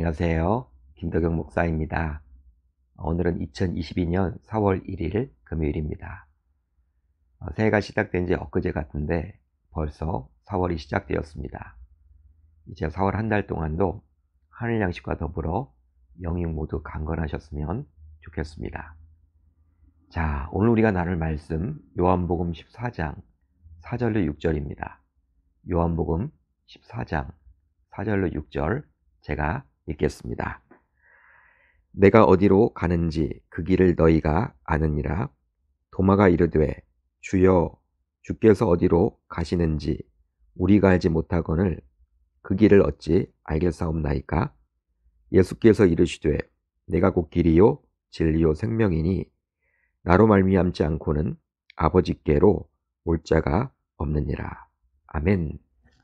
안녕하세요. 김덕영 목사입니다. 오늘은 2022년 4월 1일 금요일입니다. 새해가 시작된 지 엊그제 같은데 벌써 4월이 시작되었습니다. 이제 4월 한 달 동안도 하늘 양식과 더불어 영육 모두 강건하셨으면 좋겠습니다. 자, 오늘 우리가 나눌 말씀 요한복음 14장 4절로 6절입니다. 요한복음 14장 4절로 6절 제가 읽겠습니다. 내가 어디로 가는지 그 길을 너희가 아느니라. 도마가 이르되 주여, 주께서 어디로 가시는지 우리가 알지 못하거늘 그 길을 어찌 알겠사옵나이까? 예수께서 이르시되 내가 곧 길이요 진리요 생명이니 나로 말미암지 않고는 아버지께로 올 자가 없느니라. 아멘.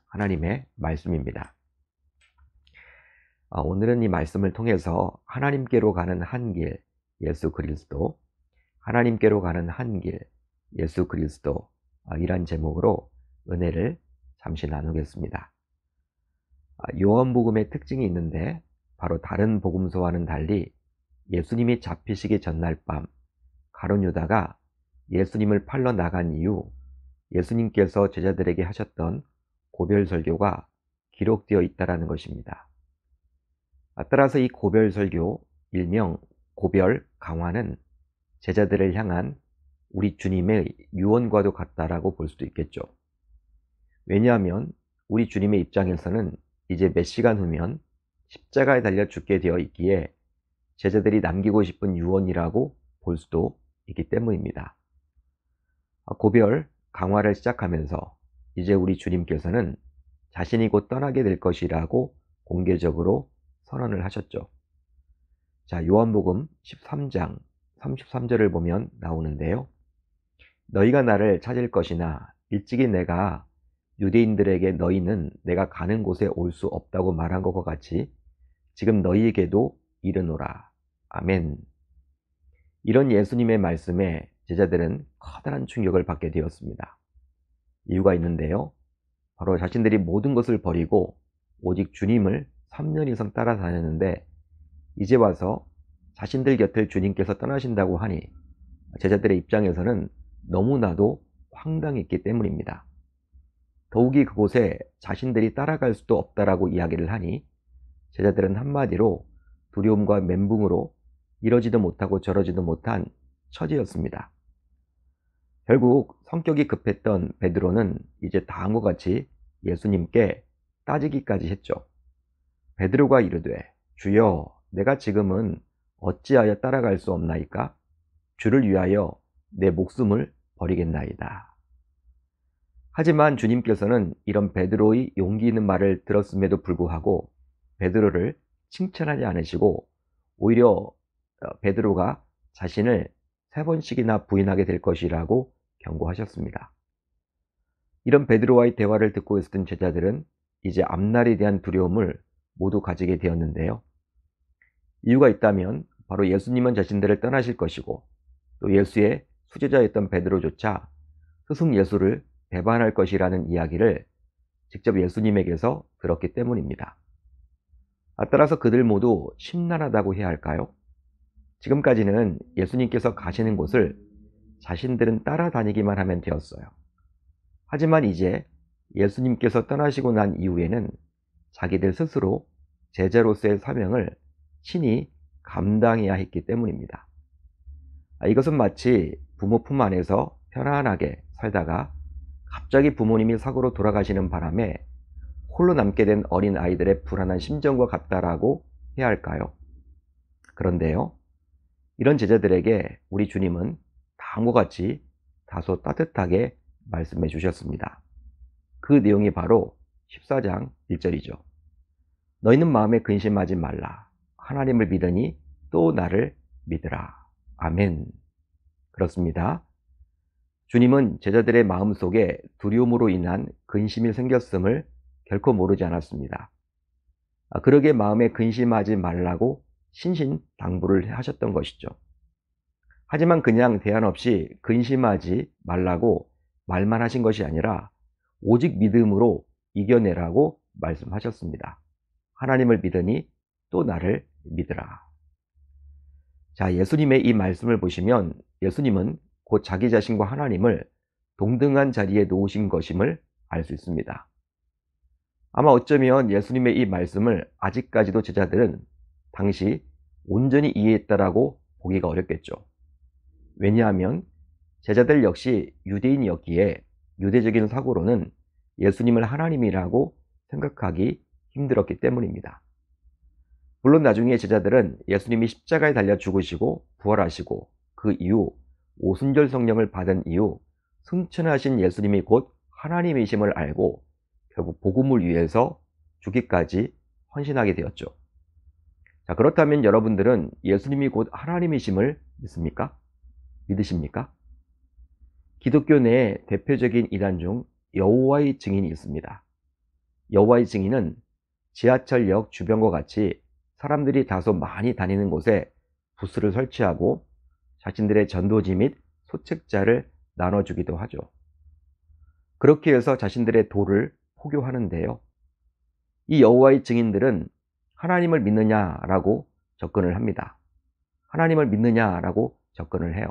하나님의 말씀입니다. 오늘은 이 말씀을 통해서 하나님께로 가는 한 길, 예수 그리스도, 하나님께로 가는 한 길, 예수 그리스도, 이란 제목으로 은혜를 잠시 나누겠습니다. 요한복음의 특징이 있는데 바로 다른 복음서와는 달리 예수님이 잡히시기 전날 밤 가룟 유다가 예수님을 팔러 나간 이후 예수님께서 제자들에게 하셨던 고별 설교가 기록되어 있다는 것입니다. 따라서 이 고별 설교, 일명 고별 강화는 제자들을 향한 우리 주님의 유언과도 같다라고 볼 수도 있겠죠. 왜냐하면 우리 주님의 입장에서는 이제 몇 시간 후면 십자가에 달려 죽게 되어 있기에 제자들이 남기고 싶은 유언이라고 볼 수도 있기 때문입니다. 고별 강화를 시작하면서 이제 우리 주님께서는 자신이 곧 떠나게 될 것이라고 공개적으로 선언을 하셨죠. 자, 요한복음 13장 33절을 보면 나오는데요. 너희가 나를 찾을 것이나 일찍이 내가 유대인들에게 너희는 내가 가는 곳에 올 수 없다고 말한 것과 같이 지금 너희에게도 이르노라. 아멘. 이런 예수님의 말씀에 제자들은 커다란 충격을 받게 되었습니다. 이유가 있는데요. 바로 자신들이 모든 것을 버리고 오직 주님을 3년 이상 따라다녔는데 이제 와서 자신들 곁을 주님께서 떠나신다고 하니 제자들의 입장에서는 너무나도 황당했기 때문입니다. 더욱이 그곳에 자신들이 따라갈 수도 없다라고 이야기를 하니 제자들은 한마디로 두려움과 멘붕으로 이러지도 못하고 저러지도 못한 처지였습니다. 결국 성격이 급했던 베드로는 이제 다음과 같이 예수님께 따지기까지 했죠. 베드로가 이르되 주여, 내가 지금은 어찌하여 따라갈 수 없나이까? 주를 위하여 내 목숨을 버리겠나이다. 하지만 주님께서는 이런 베드로의 용기 있는 말을 들었음에도 불구하고 베드로를 칭찬하지 않으시고 오히려 베드로가 자신을 3번씩이나 부인하게 될 것이라고 경고하셨습니다. 이런 베드로와의 대화를 듣고 있었던 제자들은 이제 앞날에 대한 두려움을 모두 가지게 되었는데요. 이유가 있다면 바로 예수님은 자신들을 떠나실 것이고 또 예수의 수제자였던 베드로조차 스승 예수를 배반할 것이라는 이야기를 직접 예수님에게서 들었기 때문입니다. 따라서 그들 모두 심란하다고 해야 할까요? 지금까지는 예수님께서 가시는 곳을 자신들은 따라다니기만 하면 되었어요. 하지만 이제 예수님께서 떠나시고 난 이후에는 자기들 스스로 제자로서의 사명을 친히 감당해야 했기 때문입니다. 이것은 마치 부모 품 안에서 편안하게 살다가 갑자기 부모님이 사고로 돌아가시는 바람에 홀로 남게 된 어린 아이들의 불안한 심정과 같다라고 해야 할까요? 그런데요, 이런 제자들에게 우리 주님은 다음과 같이 다소 따뜻하게 말씀해 주셨습니다. 그 내용이 바로 14장 1절이죠. 너희는 마음에 근심하지 말라. 하나님을 믿으니 또 나를 믿으라. 아멘. 그렇습니다. 주님은 제자들의 마음속에 두려움으로 인한 근심이 생겼음을 결코 모르지 않았습니다. 그러게 마음에 근심하지 말라고 신신당부를 하셨던 것이죠. 하지만 그냥 대안 없이 근심하지 말라고 말만 하신 것이 아니라 오직 믿음으로 이겨내라고 말씀하셨습니다. 하나님을 믿으니 또 나를 믿으라. 자, 예수님의 이 말씀을 보시면 예수님은 곧 자기 자신과 하나님을 동등한 자리에 놓으신 것임을 알 수 있습니다. 아마 어쩌면 예수님의 이 말씀을 아직까지도 제자들은 당시 온전히 이해했다라고 보기가 어렵겠죠. 왜냐하면 제자들 역시 유대인이었기에 유대적인 사고로는 예수님을 하나님이라고 생각하기 힘들었기 때문입니다. 물론 나중에 제자들은 예수님이 십자가에 달려 죽으시고 부활하시고 그 이후 오순절 성령을 받은 이후 승천하신 예수님이 곧 하나님이심을 알고 결국 복음을 위해서 죽기까지 헌신하게 되었죠. 자, 그렇다면 여러분들은 예수님이 곧 하나님이심을 믿습니까? 믿으십니까? 기독교 내에 대표적인 이단 중 여호와의 증인이 있습니다. 여호와의 증인은 지하철역 주변과 같이 사람들이 다소 많이 다니는 곳에 부스를 설치하고 자신들의 전도지 및 소책자를 나눠주기도 하죠. 그렇게 해서 자신들의 도를 포교하는데요. 이 여호와의 증인들은 하나님을 믿느냐라고 접근을 합니다. 하나님을 믿느냐라고 접근을 해요.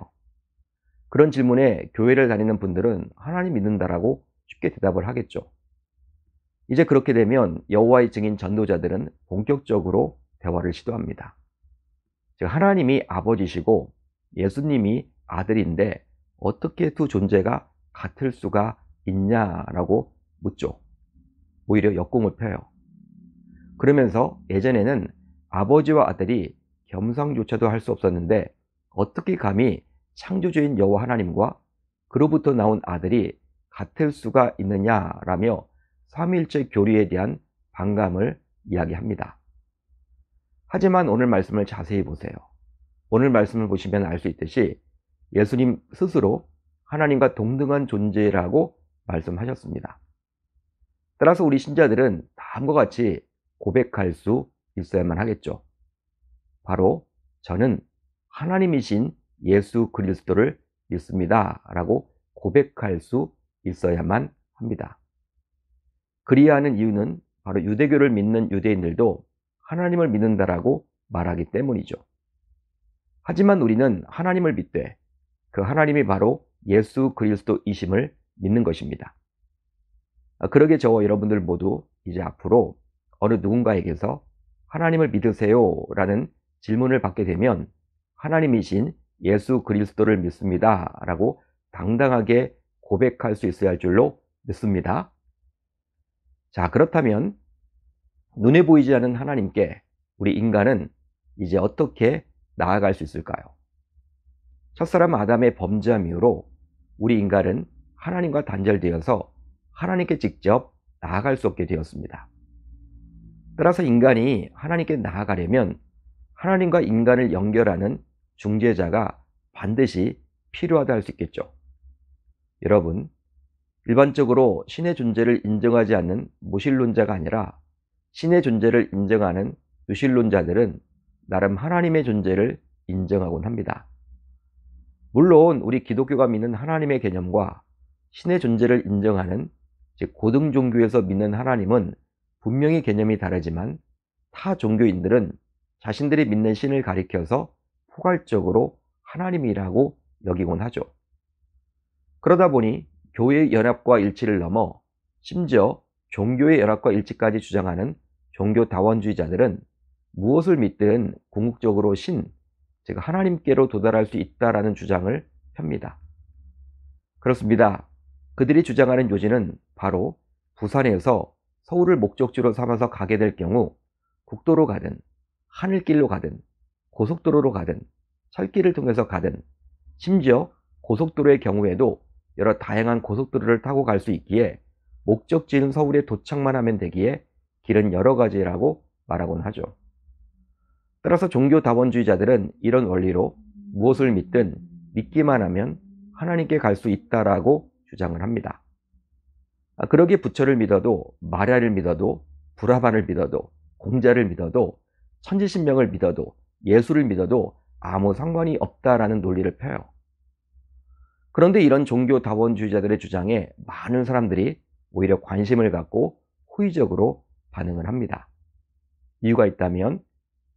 그런 질문에 교회를 다니는 분들은 하나님 믿는다라고 쉽게 대답을 하겠죠. 이제 그렇게 되면 여호와의 증인 전도자들은 본격적으로 대화를 시도합니다. 즉, 하나님이 아버지시고 예수님이 아들인데 어떻게 두 존재가 같을 수가 있냐라고 묻죠. 오히려 역공을 펴요. 그러면서 예전에는 아버지와 아들이 겸상조차도 할 수 없었는데 어떻게 감히 창조주인 여호와 하나님과 그로부터 나온 아들이 같을 수가 있느냐라며 삼위일체 교리에 대한 반감을 이야기합니다. 하지만 오늘 말씀을 자세히 보세요. 오늘 말씀을 보시면 알 수 있듯이 예수님 스스로 하나님과 동등한 존재라고 말씀하셨습니다. 따라서 우리 신자들은 다음과 같이 고백할 수 있어야만 하겠죠. 바로 저는 하나님이신 예수 그리스도를 믿습니다 라고 고백할 수 있어야만 합니다. 그리야 하는 이유는 바로 유대교를 믿는 유대인들도 하나님을 믿는다라고 말하기 때문이죠. 하지만 우리는 하나님을 믿되 그 하나님이 바로 예수 그리스도이심을 믿는 것입니다. 그러게 저와 여러분들 모두 이제 앞으로 어느 누군가에게서 하나님을 믿으세요 라는 질문을 받게 되면 하나님이신 예수 그리스도를 믿습니다 라고 당당하게 고백할 수 있어야 할 줄로 믿습니다. 자, 그렇다면 눈에 보이지 않는 하나님께 우리 인간은 이제 어떻게 나아갈 수 있을까요? 첫사람 아담의 범죄함 이후로 우리 인간은 하나님과 단절되어서 하나님께 직접 나아갈 수 없게 되었습니다. 따라서 인간이 하나님께 나아가려면 하나님과 인간을 연결하는 중재자가 반드시 필요하다 할 수 있겠죠. 여러분, 일반적으로 신의 존재를 인정하지 않는 무신론자가 아니라 신의 존재를 인정하는 유신론자들은 나름 하나님의 존재를 인정하곤 합니다. 물론 우리 기독교가 믿는 하나님의 개념과 신의 존재를 인정하는 즉 고등 종교에서 믿는 하나님은 분명히 개념이 다르지만 타 종교인들은 자신들이 믿는 신을 가리켜서 포괄적으로 하나님이라고 여기곤 하죠. 그러다 보니 교회의 연합과 일치를 넘어 심지어 종교의 연합과 일치까지 주장하는 종교다원주의자들은 무엇을 믿든 궁극적으로 신, 즉 하나님께로 도달할 수 있다라는 주장을 펴니다. 그렇습니다. 그들이 주장하는 요지는 바로 부산에서 서울을 목적지로 삼아서 가게 될 경우 국도로 가든 하늘길로 가든 고속도로로 가든 철길을 통해서 가든 심지어 고속도로의 경우에도 여러 다양한 고속도로를 타고 갈 수 있기에 목적지는 서울에 도착만 하면 되기에 길은 여러 가지라고 말하곤 하죠. 따라서 종교다원주의자들은 이런 원리로 무엇을 믿든 믿기만 하면 하나님께 갈 수 있다라고 주장을 합니다. 그러기에 부처를 믿어도 마리아를 믿어도 브라반을 믿어도 공자를 믿어도 천지신명을 믿어도 예수를 믿어도 아무 상관이 없다라는 논리를 펴요. 그런데 이런 종교다원주의자들의 주장에 많은 사람들이 오히려 관심을 갖고 호의적으로 반응을 합니다. 이유가 있다면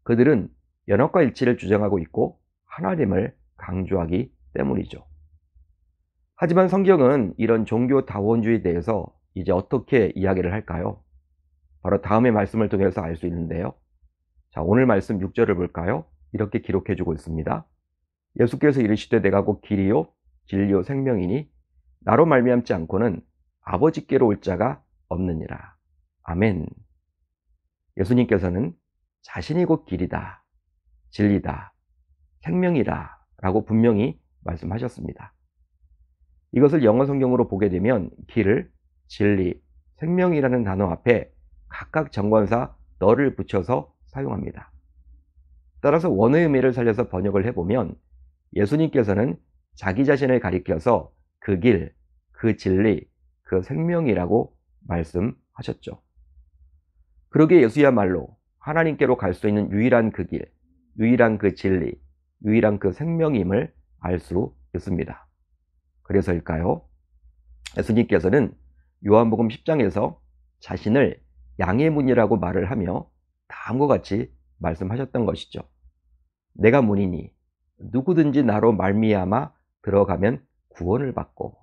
그들은 연합과 일치를 주장하고 있고 하나님을 강조하기 때문이죠. 하지만 성경은 이런 종교 다원주의에 대해서 이제 어떻게 이야기를 할까요? 바로 다음의 말씀을 통해서 알 수 있는데요. 자, 오늘 말씀 6절을 볼까요? 이렇게 기록해 주고 있습니다. 예수께서 이르시되 내가 곧 길이요 진리요 생명이니 나로 말미암지 않고는 아버지께로 올 자가 없느니라. 아멘. 예수님께서는 자신이 곧 길이다, 진리다, 생명이라 라고 분명히 말씀하셨습니다. 이것을 영어 성경으로 보게 되면 길을 진리, 생명이라는 단어 앞에 각각 정관사 너를 붙여서 사용합니다. 따라서 원어의 의미를 살려서 번역을 해보면 예수님께서는 자기 자신을 가리켜서 그 길, 그 진리, 그 생명이라고 말씀하셨죠. 그러기에 예수야말로 하나님께로 갈 수 있는 유일한 그 길, 유일한 그 진리, 유일한 그 생명임을 알 수 있습니다. 그래서일까요? 예수님께서는 요한복음 10장에서 자신을 양의 문이라고 말을 하며 다음과 같이 말씀하셨던 것이죠. 내가 문이니 누구든지 나로 말미암아 들어가면 구원을 받고,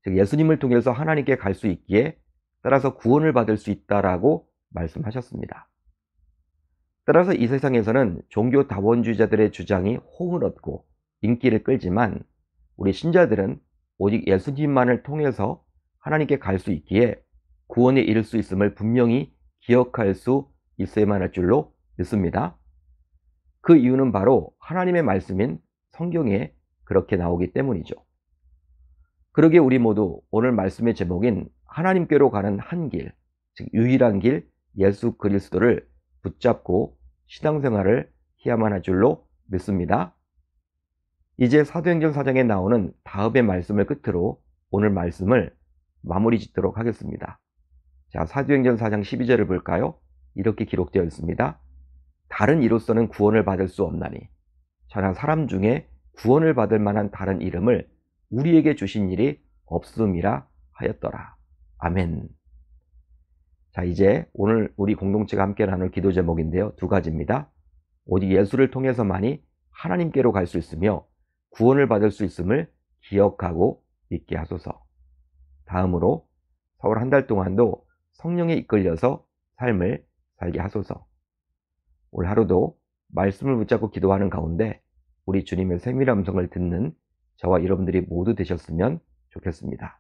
즉 예수님을 통해서 하나님께 갈 수 있기에 따라서 구원을 받을 수 있다라고 말씀하셨습니다. 따라서 이 세상에서는 종교 다원주의자들의 주장이 호응을 얻고 인기를 끌지만 우리 신자들은 오직 예수님만을 통해서 하나님께 갈 수 있기에 구원에 이를 수 있음을 분명히 기억할 수 있어야만 할 줄로 믿습니다. 그 이유는 바로 하나님의 말씀인 성경에 그렇게 나오기 때문이죠. 그러기에 우리 모두 오늘 말씀의 제목인 하나님께로 가는 한 길, 즉 유일한 길 예수 그리스도를 붙잡고 신앙생활을 해야만 할 줄로 믿습니다. 이제 사도행전 4장에 나오는 다음의 말씀을 끝으로 오늘 말씀을 마무리 짓도록 하겠습니다. 자, 사도행전 4장 12절을 볼까요? 이렇게 기록되어 있습니다. 다른 이로서는 구원을 받을 수 없나니 저는 사람 중에 구원을 받을 만한 다른 이름을 우리에게 주신 일이 없음이라 하였더라. 아멘. 자, 이제 오늘 우리 공동체가 함께 나눌 기도 제목인데요. 두 가지입니다. 오직 예수를 통해서만이 하나님께로 갈 수 있으며 구원을 받을 수 있음을 기억하고 믿게 하소서. 다음으로 서울 한 달 동안도 성령에 이끌려서 삶을 살게 하소서. 올 하루도 말씀을 붙잡고 기도하는 가운데 우리 주님의 세밀한 음성을 듣는 저와 여러분들이 모두 되셨으면 좋겠습니다.